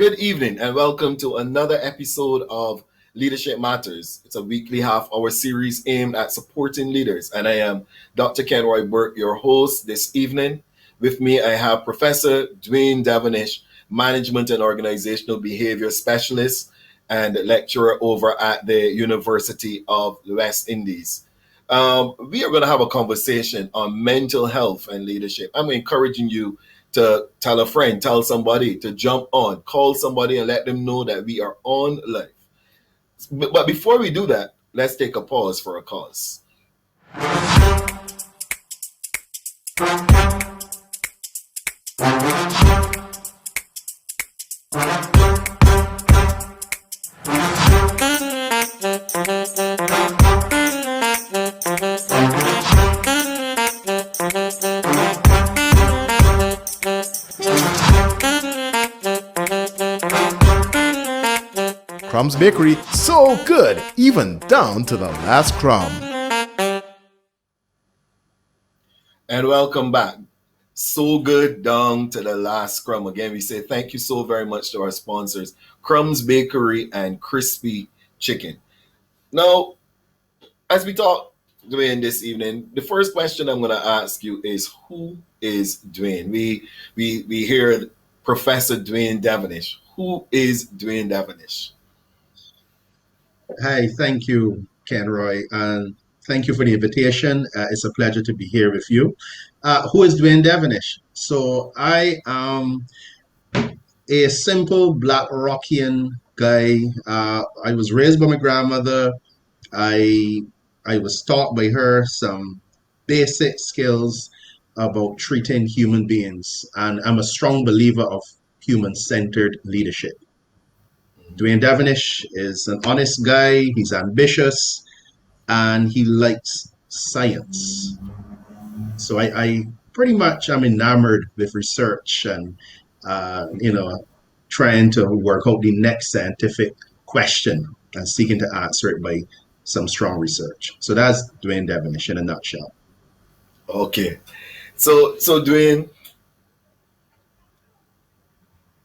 Good evening and welcome to another episode of Leadership Matters. It's a weekly half-hour series aimed at supporting leaders, and I am Dr. Kenroy Burke, your host this evening. With me, I have Professor Dwayne Devonish, Management and Organizational Behaviour Specialist and lecturer over at the University of the West Indies. We are going to have a conversation on mental health and leadership. I'm encouraging you to tell a friend, tell somebody to jump on, call somebody and let them know that we are on live. But before we do that, let's take a pause for a cause. Crumb's Bakery, so good, even down to the last crumb. And welcome back. So good down to the last crumb. Again, we say thank you so very much to our sponsors, Crumb's Bakery and Crispy Chicken. Now, as we talk, Dwayne, this evening, the first question I'm going to ask you is, who is Dwayne? We hear Professor Dwayne Devonish. Who is Dwayne Devonish? Hi, thank you, Kenroy, and thank you for the invitation. It's a pleasure to be here with you. Who is Dwayne Devonish? So I am a simple Black Rockian guy. I was raised by my grandmother. I I was taught by her some basic skills about treating human beings, and I'm a strong believer of human-centered leadership. Dwayne Devonish is an honest guy, he's ambitious, and he likes science. So I pretty much am enamored with research and, trying to work out the next scientific question and seeking to answer it by some strong research. So that's Dwayne Devonish in a nutshell. Okay. So Dwayne,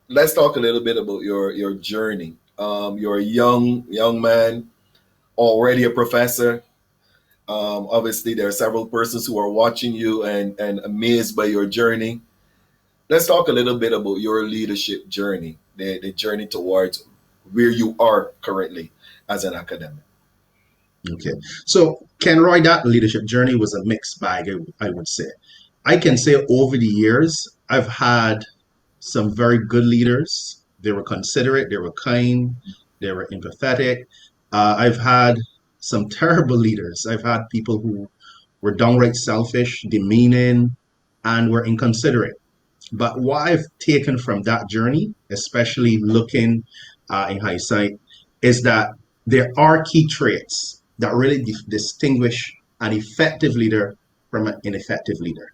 let's talk a little bit about your journey. You're a young man, already a professor. Obviously, there are several persons who are watching you and amazed by your journey. Let's talk a little bit about your leadership journey, the journey towards where you are currently as an academic. Okay. So, Kenroy, that leadership journey was a mixed bag, I would say. I can say over the years, I've had some very good leaders. They were considerate, they were kind, they were empathetic. I've had some terrible leaders. I've had people who were downright selfish, demeaning, and were inconsiderate. But what I've taken from that journey, especially looking in hindsight, is that there are key traits that really distinguish an effective leader from an ineffective leader.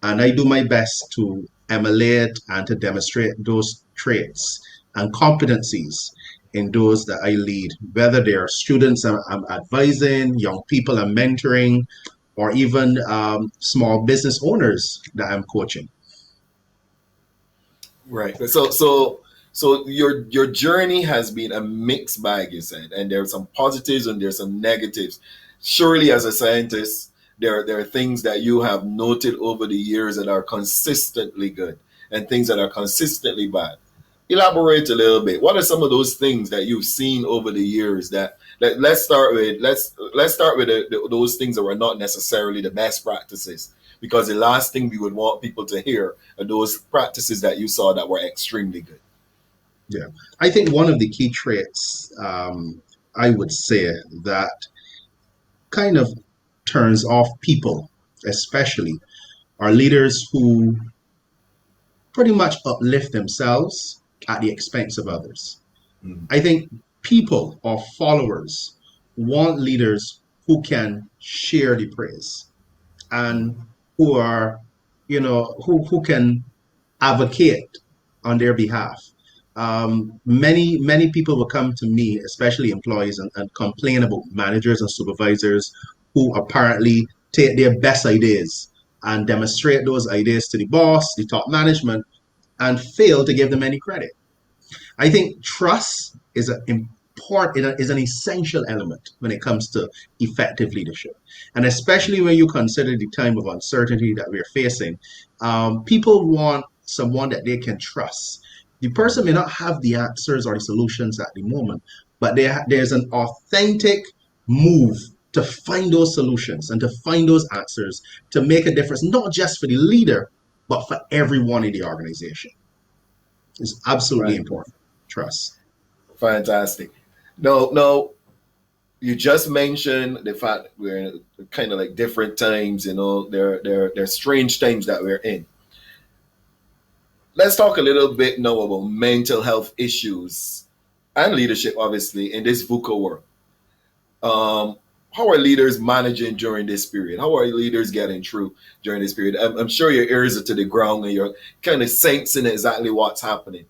And I do my best to emulate and to demonstrate those traits and competencies in those that I lead, whether they are students I'm advising, young people I'm mentoring, or even small business owners that I'm coaching. Right. So your journey has been a mixed bag, you said, and there are some positives and there's some negatives. Surely, as a scientist, there are things that you have noted over the years that are consistently good and things that are consistently bad. Elaborate a little bit. What are some of those things that you've seen over the years that let's start with those things that were not necessarily the best practices, because the last thing we would want people to hear are those practices that you saw that were extremely good. Yeah. I think one of the key traits I would say that kind of turns off people, especially, are leaders who pretty much uplift themselves at the expense of others. Mm. I think people or followers want leaders who can share the praise and who are, who can advocate on their behalf. Many people will come to me, especially employees, and complain about managers and supervisors who apparently take their best ideas and demonstrate those ideas to the boss, the top management, and fail to give them any credit. I think trust is is an essential element when it comes to effective leadership, and especially when you consider the time of uncertainty that we're facing. People want someone that they can trust. The person may not have the answers or the solutions at the moment, but there's an authentic move to find those solutions and to find those answers to make a difference, not just for the leader, but for everyone in the organization. It's absolutely Right. important. Trust. Fantastic. No, you just mentioned the fact we're in kind of like different times. They're strange times that we're in. Let's talk a little bit now about mental health issues and leadership, obviously, in this VUCA world. Um, how are leaders managing during this period? How are leaders getting through during this period? I'm sure your ears are to the ground and you're kind of sensing exactly what's happening.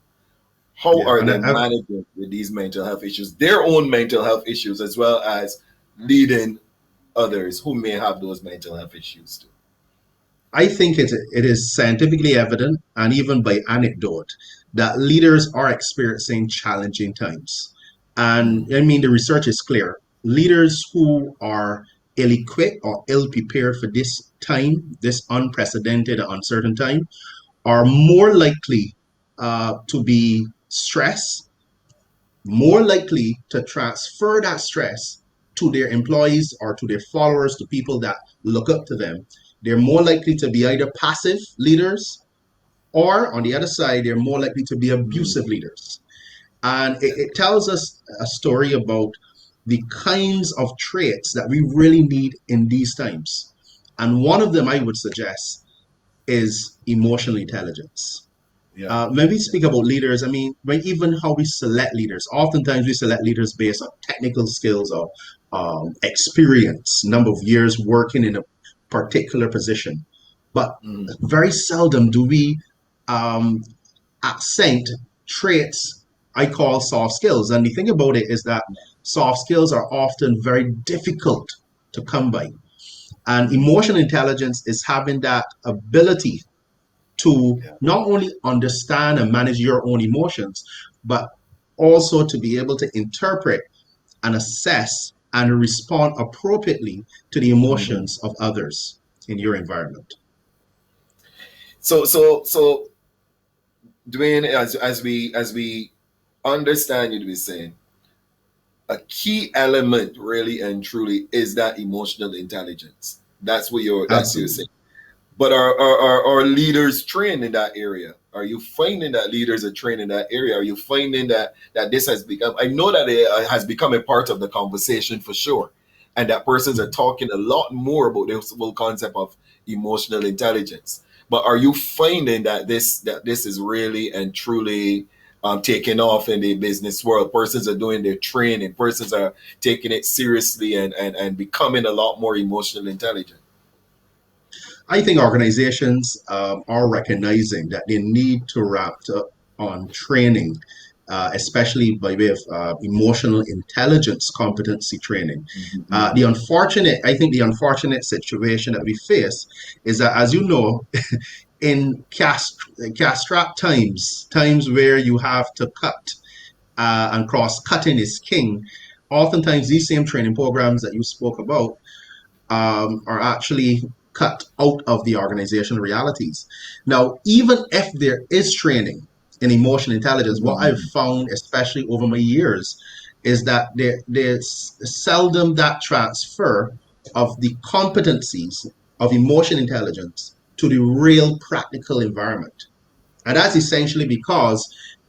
How Yeah, are and they managing with these mental health issues, their own mental health issues, as well as leading others who may have those mental health issues too? I think it is scientifically evident and even by anecdote that leaders are experiencing challenging times. And Mm, I mean, the research is clear. Leaders who are ill equipped or ill prepared for this time, this unprecedented, uncertain time, are more likely to be stressed, more likely to transfer that stress to their employees or to their followers, to people that look up to them. They're more likely to be either passive leaders or, on the other side, they're more likely to be mm, abusive leaders. And yeah. it tells us a story about the kinds of traits that we really need in these times. And one of them I would suggest is emotional intelligence. Yeah. When we speak about leaders, I mean, when even how we select leaders, oftentimes we select leaders based on technical skills or experience, number of years working in a particular position. But Mm, very seldom do we um, accent traits I call soft skills. And the thing about it is that soft skills are often very difficult to come by. And mm, emotional intelligence is having that ability to yeah. not only understand and manage your own emotions, but also to be able to interpret and assess and respond appropriately to the Mhm. emotions of others in your environment. So, Dwayne, as we understand you to be saying, a key element really and truly is that emotional intelligence. That's what you're Absolutely. saying. But are leaders trained in that area? Are you finding that leaders are trained in that area? Are you finding that this has become? I know that it has become a part of the conversation for sure, and that persons are talking a lot more about this whole concept of emotional intelligence. But are you finding that this is really and truly taking off in the business world? Persons are doing their training. Persons are taking it seriously and becoming a lot more emotional intelligent. I think organizations are recognizing that they need to wrap up on training, especially by way of emotional intelligence competency training. Mhm. I think the unfortunate situation that we face is that, as you know, in castrap times, times where you have to cut and cross cutting is king, oftentimes these same training programs that you spoke about are actually cut out of the organizational realities. Now, even if there is training in emotional intelligence, what I've Mhm. found, especially over my years, is that there's seldom that transfer of the competencies of emotional intelligence to the real practical environment. And that's essentially because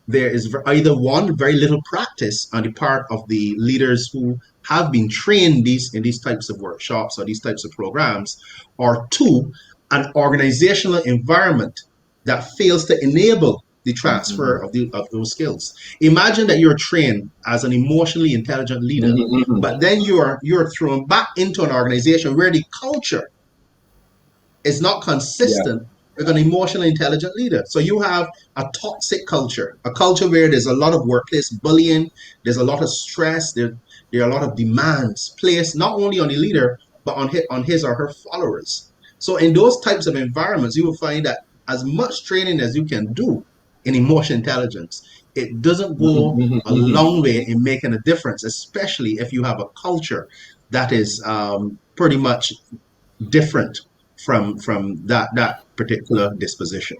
there is either one, very little practice on the part of the leaders who have been trained in these types of workshops or these types of programs, or two, an organizational environment that fails to enable the transfer Mhm. of those skills. Imagine that you're trained as an emotionally intelligent leader, Mhm. Mhm. but then you're thrown back into an organization where the culture is not Yeah. consistent with an emotionally intelligent leader. So you have a toxic culture, a culture where there's a lot of workplace bullying, there's a lot of stress, there are a lot of demands placed not only on the leader, but on his or her followers. So in those types of environments, you will find that as much training as you can do in emotional intelligence, it doesn't Mhm, go mhm, a mhm. long way in making a difference, especially if you have a culture that is pretty much different from that particular disposition.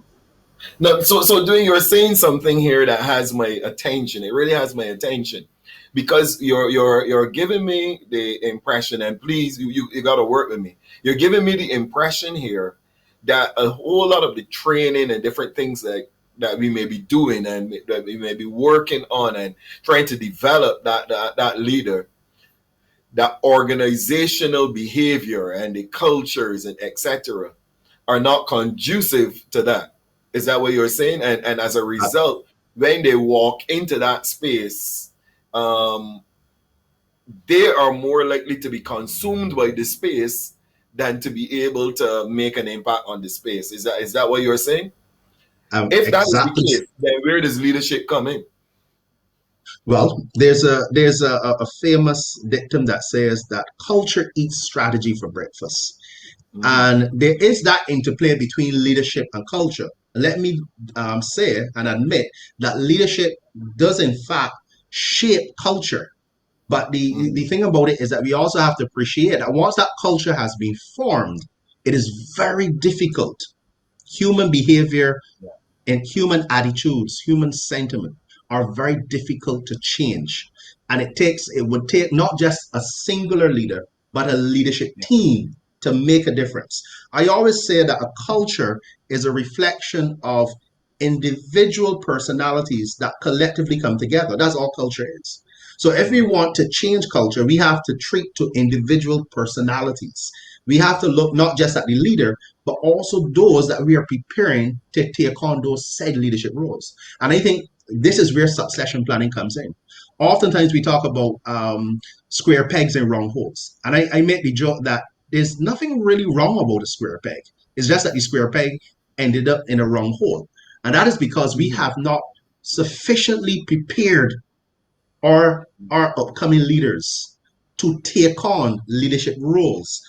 No, so doing you're saying something here that has my attention. It really has my attention because you're giving me the impression, and please you got to work with me. You're giving me the impression here that a whole lot of the training and different things that we may be doing and that we may be working on and trying to develop that leader, that organizational behavior and the cultures and etc are not conducive to that. Is that what you're saying? And as a result, when they walk into that space, um, they are more likely to be consumed by the space than to be able to make an impact on the space. Is that what you're saying? If that is the Exactly. case, then where does leadership come in? Well, there's a famous dictum that says that culture eats strategy for breakfast. Mm-hmm. And there is that interplay between leadership and culture. Let me say and admit that leadership does, in fact, shape culture. But the Mm-hmm. thing about it is that we also have to appreciate that once that culture has been formed, it is very difficult. Human behavior Yeah. and human attitudes, human sentiment are very difficult to change. And it would take not just a singular leader, but a leadership Yeah. team to make a difference. I always say that a culture is a reflection of individual personalities that collectively come together. That's all culture is. So if we Mm-hmm. want to change culture, we have to treat to individual personalities. We have to look not just at the leader, but also those that we are preparing to take on those said leadership roles. And I think this is where succession planning comes in. Oftentimes we talk about square pegs and round holes. And I make the joke that there's nothing really wrong about a square peg. It's just that the square peg ended up in a round hole. And that is because we Mm-hmm. have not sufficiently prepared our upcoming leaders to take on leadership roles.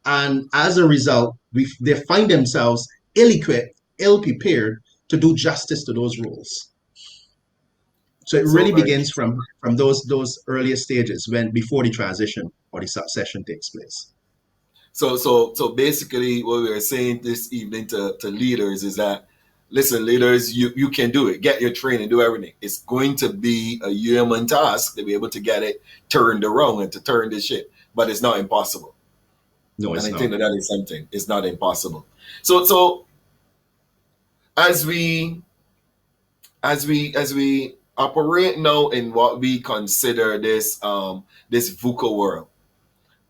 And as a result, they find themselves ill equipped, ill prepared to do justice to those roles. So it So really very begins interesting. from those earlier stages when before the transition or the succession takes place. So basically, what we are saying this evening to leaders is that, listen, leaders, you can do it. Get your training, do everything. It's going to be a human task to be able to get it turned around and to turn this shit, but it's not impossible. No, And it's I think not. that is something. It's not impossible. So as we as we operate now in what we consider this VUCA world,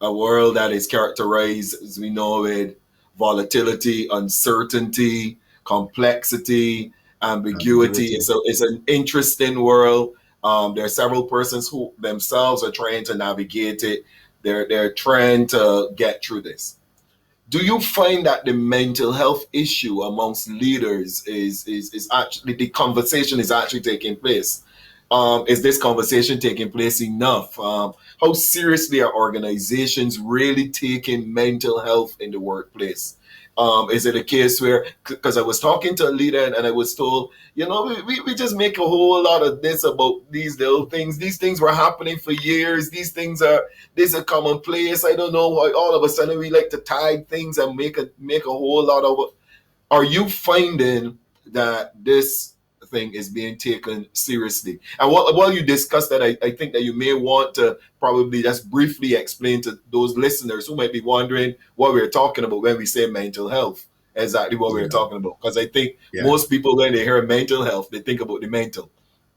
a world that is characterized, as we know, with volatility, uncertainty, complexity, ambiguity. Ambiguity. It's an interesting world. There are several persons who themselves are trying to navigate it. They're trying to get through this. Do you find that the mental health issue amongst leaders is actually the conversation is actually taking place? Is this conversation taking place enough? How seriously are organizations really taking mental health in the workplace? Is it a case where, because I was talking to a leader and I was told, we just make a whole lot of this about these little things. These things were happening for years. These are commonplace. I don't know why all of a sudden we like to tag things and make a whole lot of. Are you finding that this thing is being taken seriously? And while you discuss that, I think that you may want to probably just briefly explain to those listeners who might be wondering what we're talking about when we say mental health, exactly what we're Yeah, talking about. Because I think yeah, most people, when they hear mental health, they think about the mental,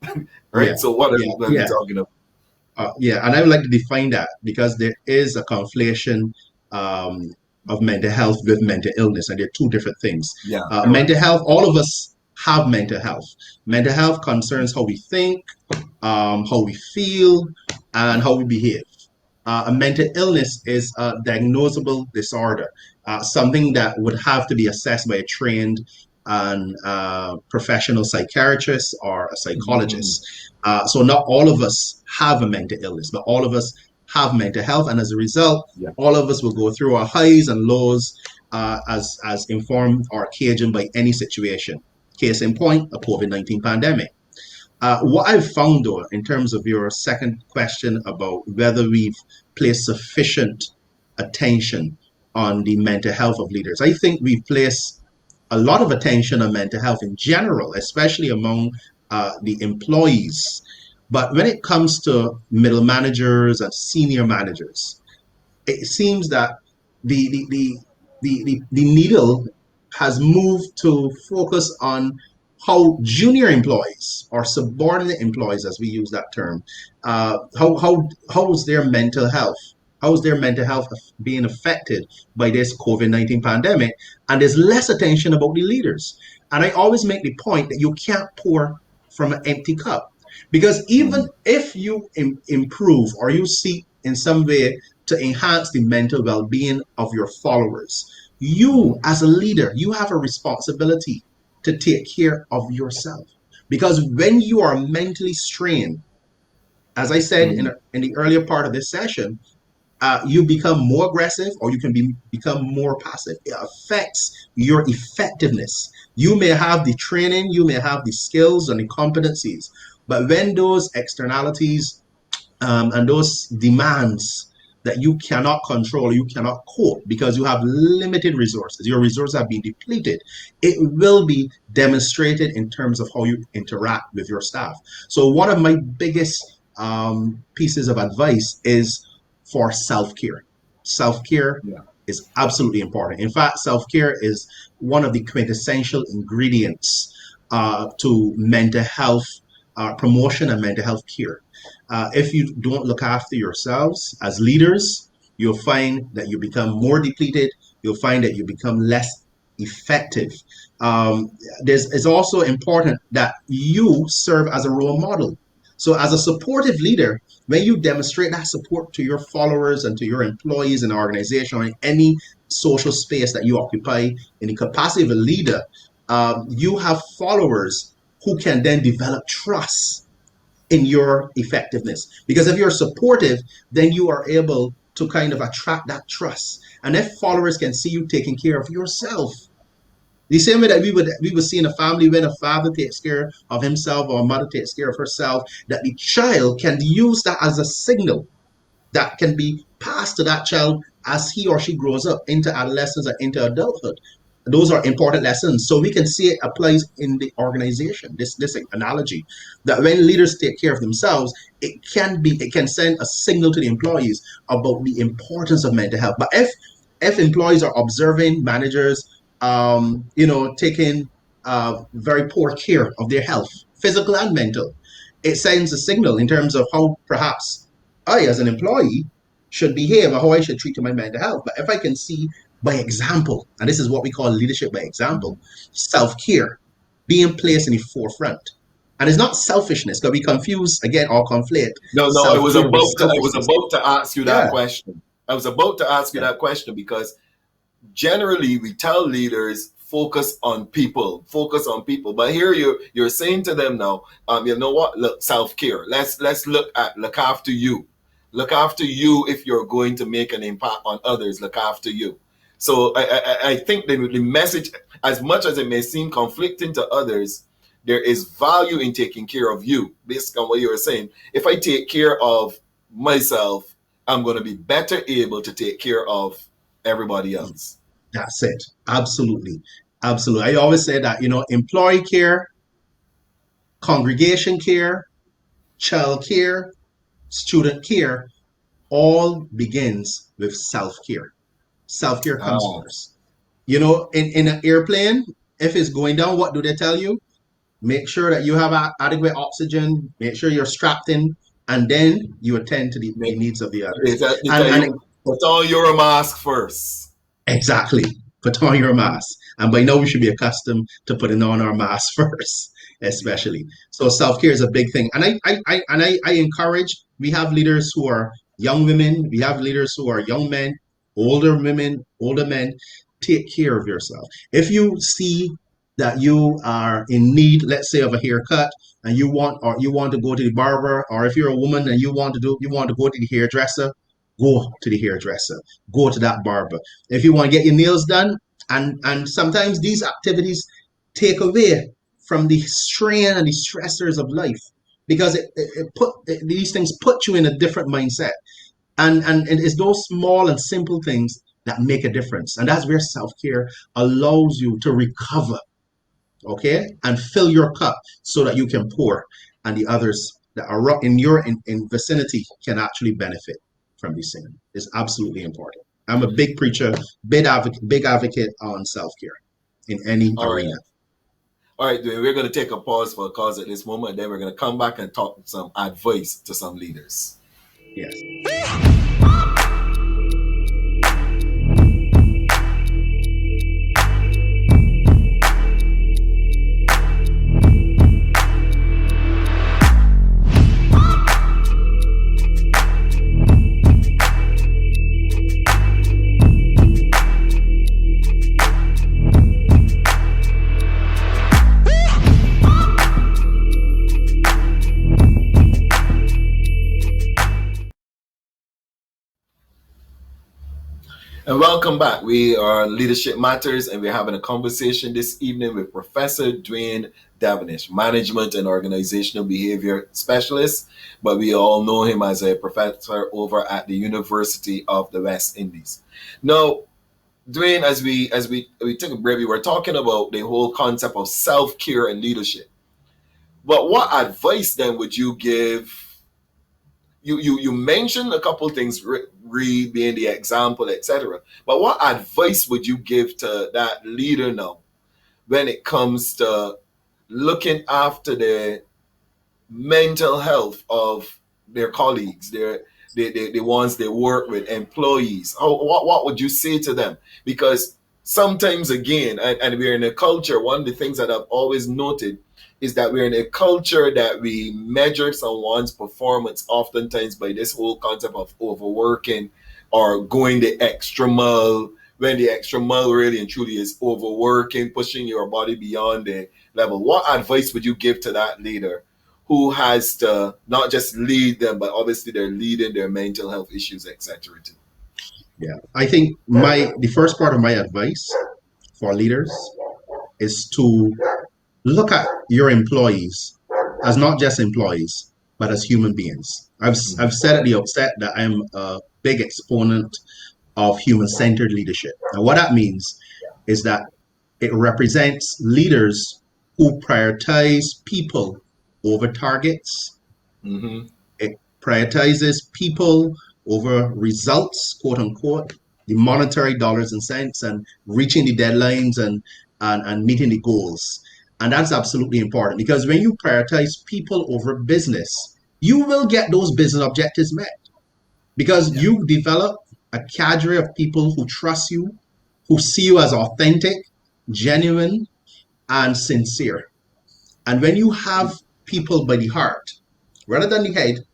yeah, right? So what are yeah, we yeah. talking about? Yeah, and I would like to define that because there is a conflation um, of mental health with mental illness, and they're two different things. Yeah, Mental correct. health, all of us have mental health. Mental health concerns how we think, how we feel, and Yeah. how we behave. A mental illness is a diagnosable disorder, something that would have to be assessed by a trained and professional psychiatrist or a Mhm. psychologist. So not all of us have a mental illness, but all of us have mental health, and as a result, Yeah. all of us will go through our highs and lows as informed or occasioned by any situation. Case in point, a COVID-19 pandemic. What I've found, though, in terms of your second question about whether we've placed sufficient attention on the mental health of leaders, I think we've placed a lot of attention on mental health in general, especially among the employees. But when it comes to middle managers and senior managers, it seems that the needle has moved to focus on how junior employees or subordinate employees, as we use that term, how is their mental health? How is their mental health being affected by this COVID-19 pandemic? And there's less attention about the leaders. And I always make the point that you can't pour from an empty cup. Because even Mm, if you improve or you seek in some way to enhance the mental well-being of your followers, you as a leader, you have a responsibility to take care of yourself. Because when you are mentally strained, as I said mm, in the earlier part of this session, you become more aggressive or you can become more passive. It affects your effectiveness. You may have the training, you may have the skills and the competencies, but when those externalities and those demands that you cannot control, you cannot cope because you have limited resources, your resources have been depleted, it will be demonstrated in terms of how you interact with your staff. So, one of my biggest pieces of advice is for self care. Self care yeah. is absolutely important. In fact, self care is one of the quintessential ingredients to mental health promotion and mental health care. If you don't look after yourselves as leaders, you'll find that you become more depleted. You'll find that you become less effective. Um, it's also important that you serve as a role model. So, as a supportive leader, when you demonstrate that support to your followers and to your employees in the organization or in any social space that you occupy in the capacity of a leader, you have followers who can then develop trust in your effectiveness. Because if you're supportive, then you are able to kind of attract that trust. And if followers can see you taking care of yourself, the same way that we would see in a family when a father takes care of himself or a mother takes care of herself, that the child can use that as a signal that can be passed to that child as he or she grows up into adolescence and into adulthood. Those are important lessons. So we can see it applies in the organization. This analogy that when leaders take care of themselves, it can send a signal to the employees about the importance of mental health. But if employees are observing managers, taking very poor care of their health, physical and mental, it sends a signal in terms of how perhaps I, as an employee, should behave or how I should treat my mental health. But if I can see by example, and this is what we call leadership by example, self care being placed in the forefront. And it's not selfishness, because we confuse again or conflate No, no, self care with I was selfishness. about to ask you that Yeah, question. I was about to ask you yeah, that question because generally we tell leaders focus on people, but here you're saying to them now, you know what, look, self-care, let's look after you, look after you. If you're going to make an impact on others, look after you. So I think the message, as much as it may seem conflicting to others, there is value in taking care of you. Based on what you were saying, if I take care of myself, I'm going to be better able to take care of everybody else. that's it. Absolutely. Absolutely. I always say that, employee care, congregation care, child care, student care all begins with self care. Self care comes Ah, first. In an airplane, if it's going down, what do they tell you? Make sure that you have adequate oxygen, make sure you're strapped in, and then you attend to the they, needs of the others. they And, tell and you put on your mask first. exactly, put on your mask. And by now, we should be accustomed to putting on our mask first, Yeah. especially. So self care is a big thing, and I encourage. We have leaders who are young women. We have leaders who are young men, older women, older men. Take care of yourself. If you see that you are in need, let's say, of a haircut, and you want to go to the barber, or if you're a woman and you want to go to the hairdresser, go to the hairdresser, go to that barber. If you want to get your nails done, and sometimes these activities take away from the strain and the stressors of life, because these things put you in a different mindset, and it's those small and simple things that make a difference, and that's where self-care allows you to recover, okay, and fill your cup so that you can pour, and the others that are in your in vicinity can actually benefit from this thing. It's absolutely important. I'm a big preacher, big advocate on self-care in any All right. arena. All right, Dwayne, we're going to take a pause for a cause at this moment, and then we're going to come back and talk some advice to some leaders. Yes. And welcome back. We are Leadership Matters, and we're having a conversation this evening with Professor Dwayne Devonish, Management and Organizational Behavior Specialist, but we all know him as a professor over at the University of the West Indies. Now, Dwayne, as we took a break, we were talking about the whole concept of self-care and leadership. But what advice then would you give? You mentioned a couple things, Reed being the example, etc. But what advice would you give to that leader now when it comes to looking after the mental health of their colleagues, the ones they work with, employees? What would you say to them? Because sometimes, again, and we're in a culture, one of the things that I've always noted is that we're in a culture that we measure someone's performance oftentimes by this whole concept of overworking or going the extra mile, when the extra mile really and truly is overworking, pushing your body beyond the level. What advice would you give to that leader who has to not just lead them, but obviously they're leading their mental health issues, etc. too? Yeah. I think the first part of my advice for leaders is to look at your employees as not just employees, but as human beings. I've said at the outset that I'm a big exponent of human-centered leadership. And what that means is that it represents leaders who prioritize people over targets. Mm-hmm. It prioritizes people over results, quote unquote, the monetary dollars and cents, and reaching the deadlines and meeting the goals. And that's absolutely important, because when you prioritize people over business, you will get those business objectives met, because Yeah. you develop a cadre of people who trust you, who see you as authentic, genuine, and sincere. And when you have people by the heart rather than the head,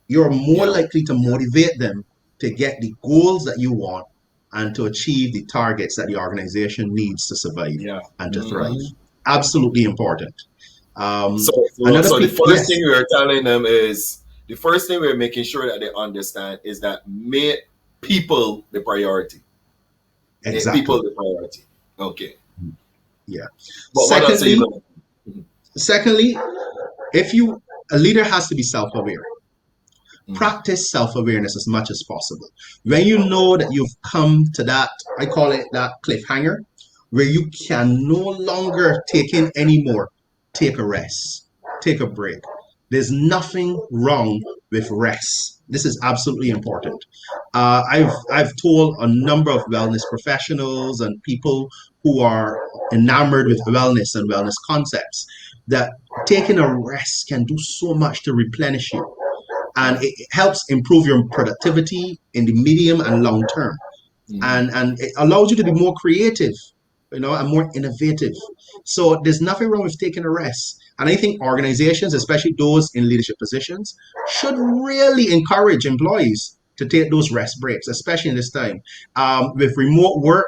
you're more Yeah. likely to motivate them to get the goals that you want and to achieve the targets that the organization needs to survive Yeah. and to thrive. Mm-hmm. Absolutely important. So, so, Another so the piece, first yes, thing we're telling them is the first thing we're making sure that they understand is that make people the priority. Make exactly. people the priority. Okay. Yeah. But what else are you Secondly, going to? secondly, if you a leader has to be self-aware. Mm-hmm. Practice self-awareness as much as possible. When you know that you've come to that, I call it that cliffhanger, where you can no longer take in anymore, take a rest, take a break. There's nothing wrong with rest. This is absolutely important. I've told a number of wellness professionals and people who are enamored with wellness and wellness concepts that taking a rest can do so much to replenish you, and Yeah. it helps improve your productivity in the medium and long term, Mm-hmm. and it allows you to be more creative, and more innovative. So there's nothing wrong with taking a rest, and I think organizations, especially those in leadership positions, should really encourage employees to take those rest breaks, especially in this time. With remote work,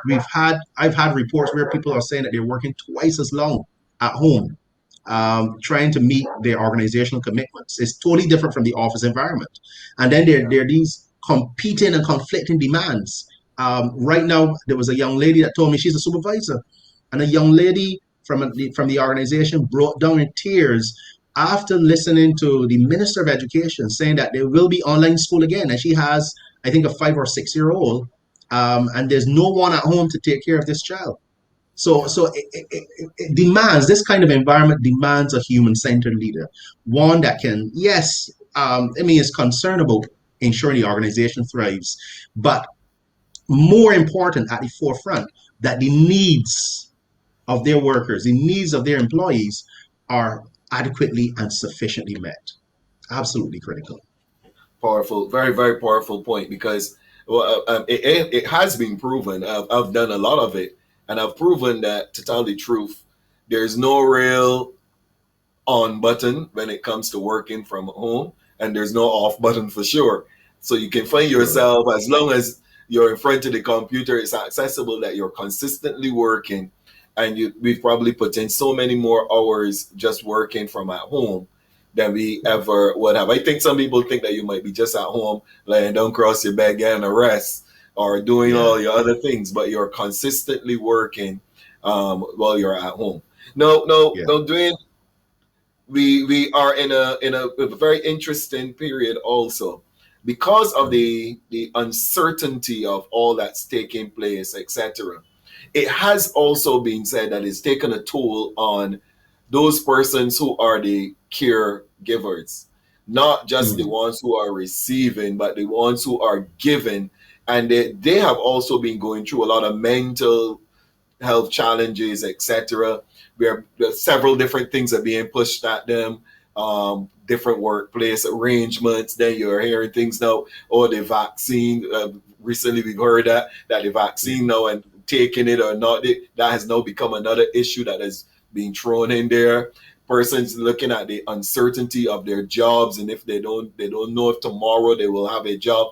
I've had reports where people are saying that they're working twice as long at home, trying to meet their organizational commitments. It's totally different from the office environment. And then Yeah. there are these competing and conflicting demands. Right now, there was a young lady that told me she's a supervisor, and a young lady from the organization broke down in tears after listening to the Minister of Education saying that there will be online school again, and she has, I think, a 5 or 6 year old, and there's no one at home to take care of this child. So, Yeah. it demands this kind of environment demands a human-centered leader, one that can, yes, I mean, is concerned about ensuring the organization thrives, but more important at the forefront, that the needs of their workers, the needs of their employees, are adequately and sufficiently met. Absolutely critical. Powerful, very, very powerful point because well, it has been proven. I've done a lot of it, and I've proven that to tell the truth, there's no real on button when it comes to working from home, and there's no off button for sure. So you can find Sure. yourself as long as you're in front of the computer, it's accessible that you're consistently working, and we've probably put in so many more hours just working from at home than we ever would have. I think some people think that you might be just at home laying down cross your bed getting a rest or doing Yeah. all your other things, but you're consistently working while you're at home. No, no, Yeah. no, Dwayne, we are in a very interesting period also because of Mm. the uncertainty of all that's taking place, etc. It has also been said that it's taken a toll on those persons who are the caregivers, not just the Mm. ones who are receiving, but the ones who are giving. And they have also been going through a lot of mental health challenges, etc. Where several different things are being pushed at them, different workplace arrangements. Then you're hearing things now, or the vaccine. Recently, we've heard that the Yeah. vaccine now and taking it or not, that has now become another issue that is being thrown in there. Persons looking at the uncertainty of their jobs, and if they don't know if tomorrow they will have a job.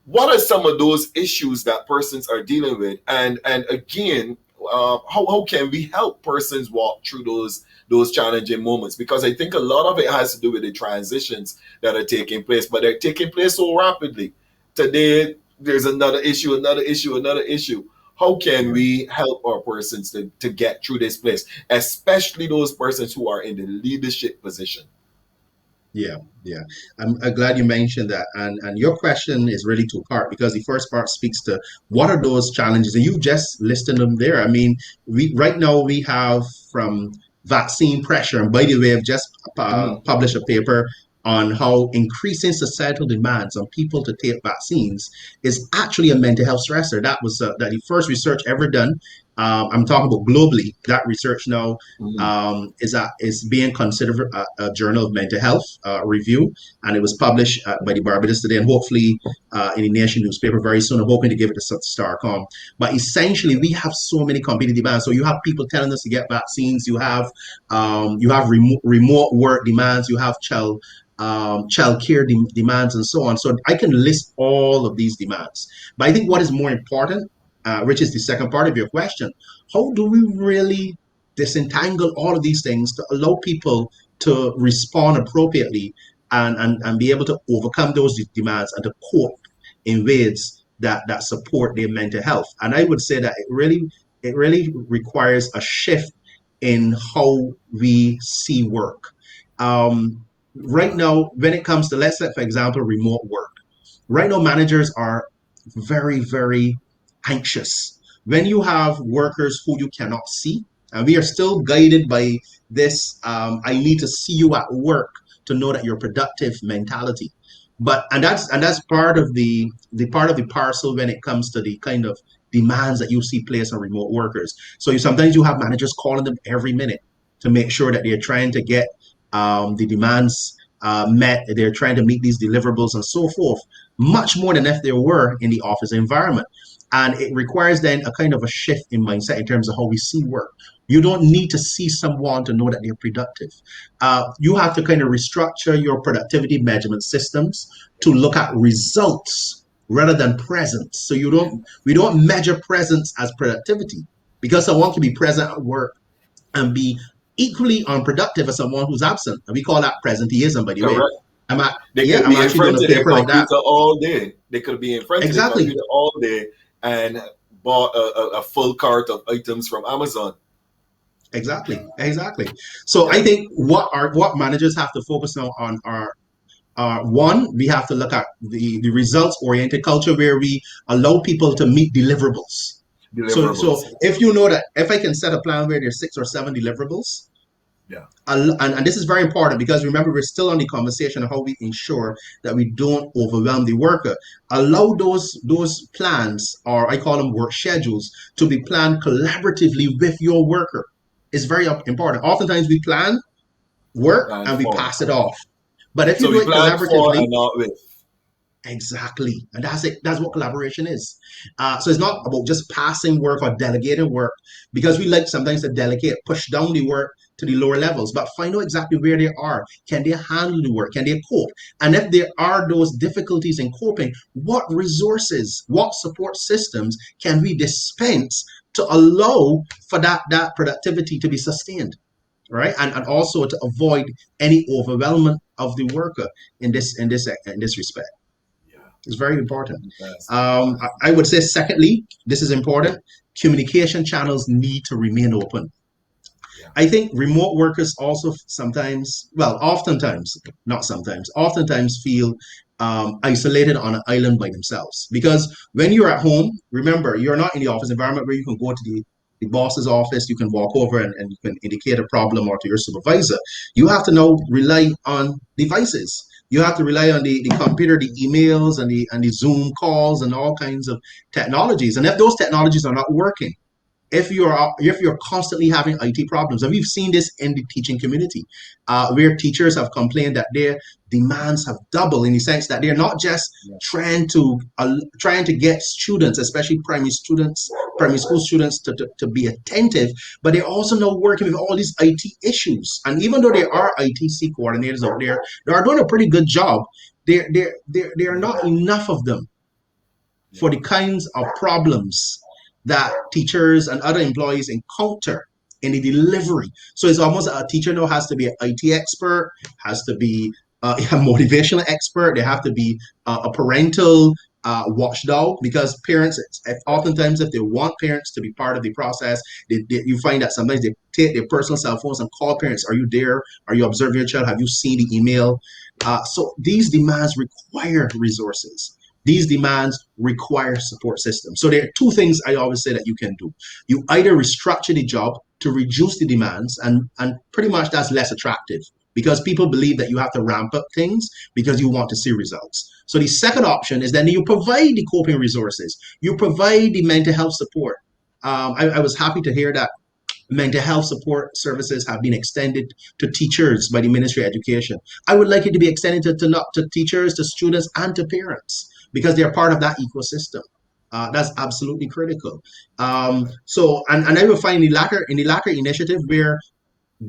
What are some of those issues that persons are dealing with, and again, how can we help persons walk through those challenging moments? Because I think a lot of it has to do with the transitions that are taking place, but they're taking place so rapidly. Today there's another issue, another issue, another issue. How can Yeah. we help our persons to get through this place, especially those persons who are in the leadership position? Yeah, yeah. I'm glad you mentioned that. And your question is really two part, because the first part speaks to what are those challenges, and you just listed them there. I mean, we right now we have from vaccine pressure, and by the way, I've just Mm-hmm. published a paper on how increasing societal demands on people to take vaccines is actually a mental health stressor. That was that the first research ever done. I'm talking about globally. That research now is being considered a journal of mental health review, and it was published by the Barbados today, and hopefully in the Nation newspaper very soon. I'm hoping to give it a Starcom. But essentially, we have so many competing demands. So you have people telling us to get vaccines. You have remote work demands. You have child care demands, and so on. So I can list all of these demands. But I think what is more important, which is the second part of your question, how do we really disentangle all of these things to allow people to respond appropriately, and be able to overcome those demands and to cope in ways that support their mental health? And I would say that it really requires a shift in how we see work. Right now, when it comes to, let's say, for example, remote work, right now managers are very, very anxious when you have workers who you cannot see. And we are still guided by this I need to see you at work to know that you're productive mentality. But and that's part of the parcel when it comes to the kind of demands that you see placed on remote workers. So sometimes you have managers calling them every minute to make sure that they're trying to get the demands met, they're trying to meet these deliverables and so forth, much more than if they were in the office environment. And it requires then a kind of a shift in mindset in terms of how we see work. You don't need to see someone to know that they're productive. You have to kind of restructure your productivity measurement systems to look at results rather than presence. So we don't measure presence as productivity, because someone can be present at work and be equally unproductive as someone who's absent. And we call that presenteeism, by the way. Correct. I'm at, They yeah, could I'm be in actually doing front a of their paper like that. computer all day. They could be in front of their Exactly. computer all day and bought a full cart of items from Amazon. Exactly. So I Yeah. think what managers have to focus now on are one, we have to look at the results oriented culture where we allow people to meet deliverables. So Deliverables. if you know that if I can set a plan where there's 6 or 7 deliverables, Yeah. and this is very important because remember we're still on the conversation of how we ensure that we don't overwhelm the worker. Allow those plans, or I call them work schedules, to be planned collaboratively with your worker. It's very important. Oftentimes we plan work Plan and we for. pass it off, but if you So do we it plan for collaboratively. and not with. Exactly. And that's it. That's what Okay. collaboration is. So it's not about just passing work or delegating work because we like sometimes to delegate, push down the work to the lower levels, but find out exactly where they are. Can they handle the work? Can they cope? And if there are those difficulties in coping, what resources, what support systems can we dispense to allow for that productivity to be sustained? Right. And also to avoid any overwhelmment of the worker in this respect. Yeah. It's very important. Fantastic. I would say, secondly, this is important. Communication channels need to remain open. Yeah. I think remote workers also sometimes, well, oftentimes, not sometimes, oftentimes feel isolated on an island by themselves. Because when you're at home, remember, you're not in the office environment where you can go to the boss's office, you can walk over and you can indicate a problem or to your supervisor. You have to now rely on devices. You have to rely on the computer, the emails, and the Zoom calls and all kinds of technologies. And if those technologies are not working, if you're constantly having IT problems, and we've seen this in the teaching community, where teachers have complained that their demands have doubled in the sense that they're not just Yeah. trying to get students, especially primary school students, to be attentive, but they're also now working with all these IT issues. And even though there are ITC coordinators out there, they are doing a pretty good job. There are not enough of them for Yeah. the kinds of problems that teachers and other employees encounter in the delivery. So it's almost a teacher now has to be an IT expert, has to be a motivational expert. They have to be a parental watchdog because parents, oftentimes, if they want parents to be part of the process, you find that sometimes they take their personal cell phones and call parents. Are you there? Are you observing your child? Have you seen the email? So these demands require resources. These demands require support systems. So there are two things I always say that you can do. You either restructure the job to reduce the demands, and pretty much that's less attractive because people believe that you have to ramp up things because you want to see results. So the second option is then you provide the coping resources, you provide the mental health support. I was happy to hear that mental health support services have been extended to teachers by the Ministry of Education. I would like it to be extended to teachers, to students, and to parents because they're part of that ecosystem. That's absolutely critical. And I will find in the latter initiative where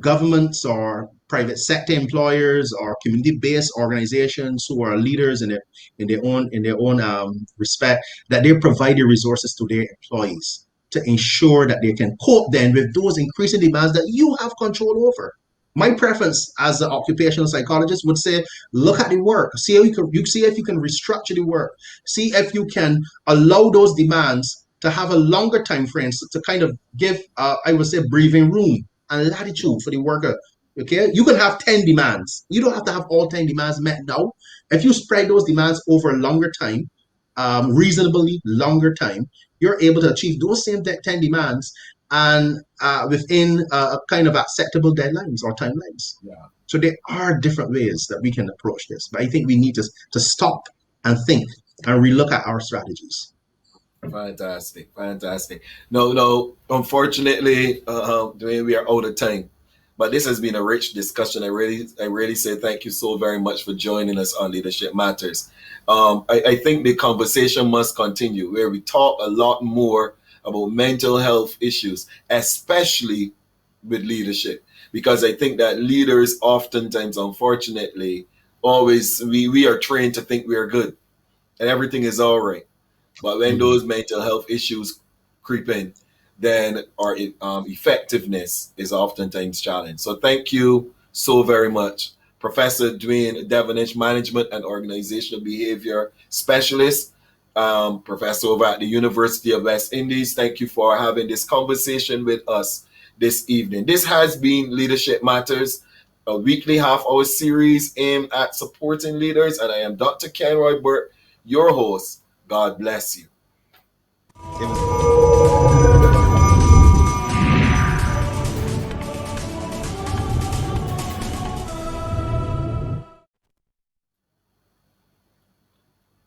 governments or private sector employers or community-based organizations who are leaders in their own respect, that they provide the resources to their employees to ensure that they can cope then with those increasing demands that you have control over. My preference as an occupational psychologist would say, look at the work, see how you see if you can restructure the work, see if you can allow those demands to have a longer time frame, so to kind of give, I would say, breathing room and Yeah. latitude for the worker. Okay, you can have 10 demands. You don't have to have all 10 demands met now. If you spread those demands over a longer time, reasonably longer time, you're able to achieve those same 10 demands and within kind of acceptable deadlines or timelines. Yeah. So there are different ways that we can approach this, but I think we need to stop and think and relook at our strategies. Fantastic, fantastic. No, no. Unfortunately, Dwayne, we are out of time. But this has been a rich discussion. I really say thank you so very much for joining us on Leadership Matters. I think the conversation must continue where we talk a lot more about mental health issues, especially with leadership, because I think that leaders oftentimes, unfortunately, always we are trained to think we are good and everything is all right. But when Mhm. those mental health issues creep in, then our effectiveness is oftentimes challenged. So thank you so very much, Professor Dwayne Devonish, Management and Organizational Behavior Specialist, Professor over at the University of West Indies. Thank you for having this conversation with us this evening. This has been Leadership Matters, a weekly half-hour series aimed at supporting leaders, and I am Dr. Kenroy Burke, your host. God bless you. Amen.